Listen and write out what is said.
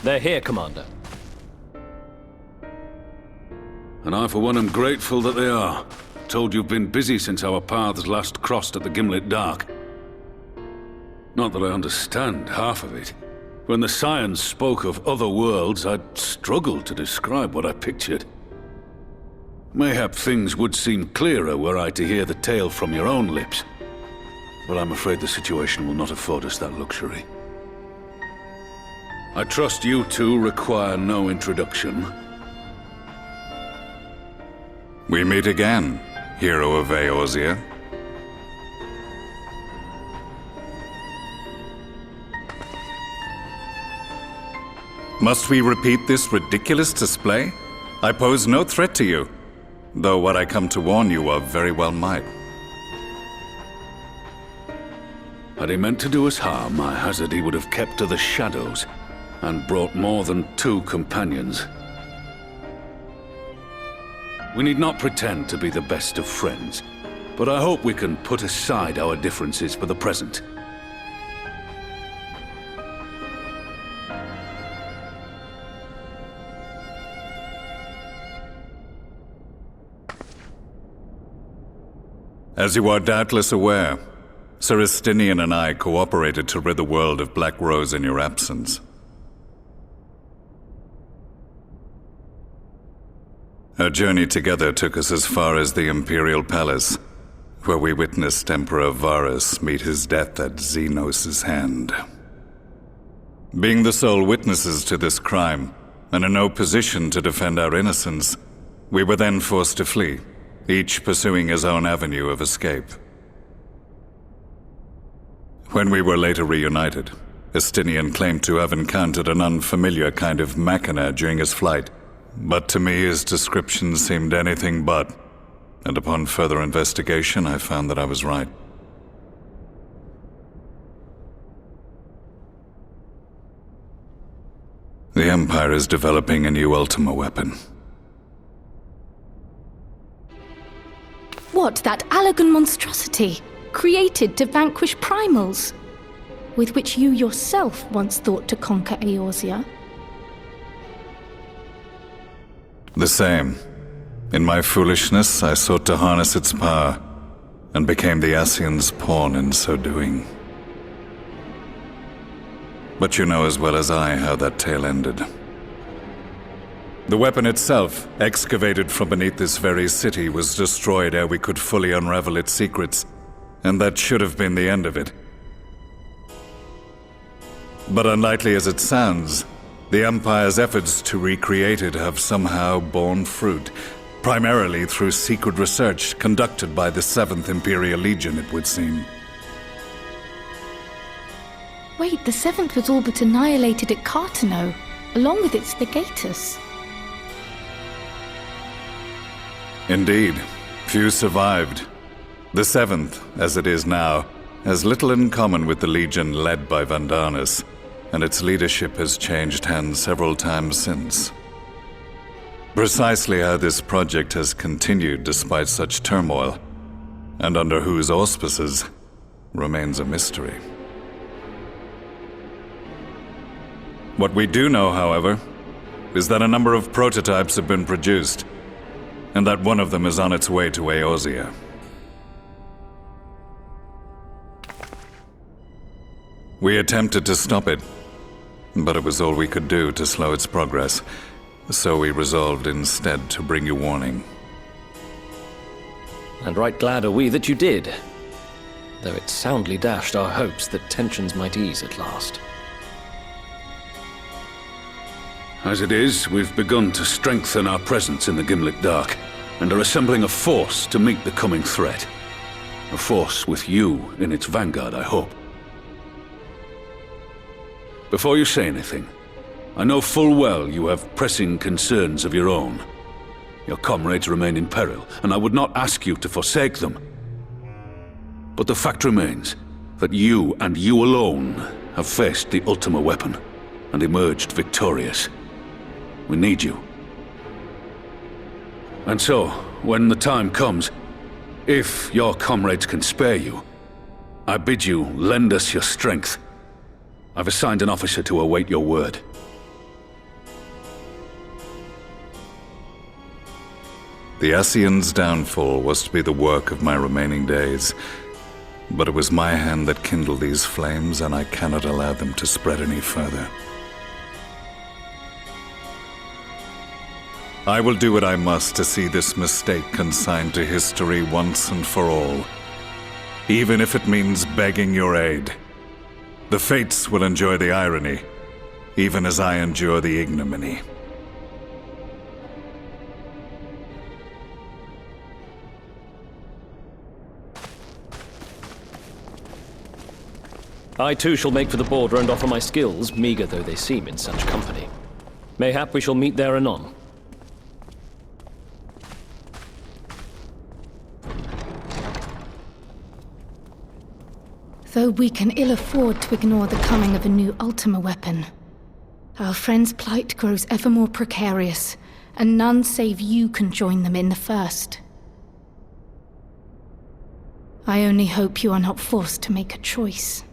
They're here, Commander. And I for one am grateful that they are. Told you've been busy since our paths last crossed at the Gimlet Dark. Not that I understand half of it. When the Scions spoke of other worlds, I'd struggled to describe what I pictured. Mayhap things would seem clearer were I to hear the tale from your own lips. But I'm afraid the situation will not afford us that luxury. I trust you two require no introduction. We meet again, hero of Eorzea. Must we repeat this ridiculous display? I pose no threat to you, though what I come to warn you of very well might. Had he meant to do us harm, I hazard he would have kept to the shadows, and brought more than 2 companions. We need not pretend to be the best of friends, but I hope we can put aside our differences for the present. As you are doubtless aware, Sir Estinian and I cooperated to rid the world of Black Rose in your absence. Our journey together took us as far as the Imperial Palace, where we witnessed Emperor Varus meet his death at Xenos' hand. Being the sole witnesses to this crime, and in no position to defend our innocence, we were then forced to flee, each pursuing his own avenue of escape. When we were later reunited, Estinian claimed to have encountered an unfamiliar kind of machina during his flight, but to me his description seemed anything but, and upon further investigation I found that I was right. The Empire is developing a new Ultima weapon. What, that Allagan monstrosity, created to vanquish primals, with which you yourself once thought to conquer Eorzea? The same. In my foolishness, I sought to harness its power, and became the Ascian's pawn in so doing. But you know as well as I how that tale ended. The weapon itself, excavated from beneath this very city, was destroyed ere we could fully unravel its secrets, and that should have been the end of it. But unlikely as it sounds, the Empire's efforts to recreate it have somehow borne fruit, primarily through secret research conducted by the 7th Imperial Legion, it would seem. Wait, the 7th was all but annihilated at Cartano, along with its legatus. Indeed, few survived. The 7th, as it is now, has little in common with the Legion led by Vandanis, and its leadership has changed hands several times since. Precisely how this project has continued despite such turmoil, and under whose auspices, remains a mystery. What we do know, however, is that a number of prototypes have been produced, and that one of them is on its way to Eorzea. We attempted to stop it, but it was all we could do to slow its progress, so we resolved instead to bring you warning. And right glad are we that you did, though it soundly dashed our hopes that tensions might ease at last. As it is, we've begun to strengthen our presence in the Gimlet Dark, and are assembling a force to meet the coming threat. A force with you in its vanguard, I hope. Before you say anything, I know full well you have pressing concerns of your own. Your comrades remain in peril, and I would not ask you to forsake them. But the fact remains that you, and you alone, have faced the Ultima weapon, and emerged victorious. We need you. And so, when the time comes, if your comrades can spare you, I bid you lend us your strength. I've assigned an officer to await your word. The Ascian's downfall was to be the work of my remaining days. But it was my hand that kindled these flames, and I cannot allow them to spread any further. I will do what I must to see this mistake consigned to history once and for all, even if it means begging your aid. The Fates will enjoy the irony, even as I endure the ignominy. I too shall make for the border and offer my skills, meager though they seem in such company. Mayhap we shall meet there anon. Though we can ill afford to ignore the coming of a new Ultima weapon, our friend's plight grows ever more precarious, and none save you can join them in the first. I only hope you are not forced to make a choice.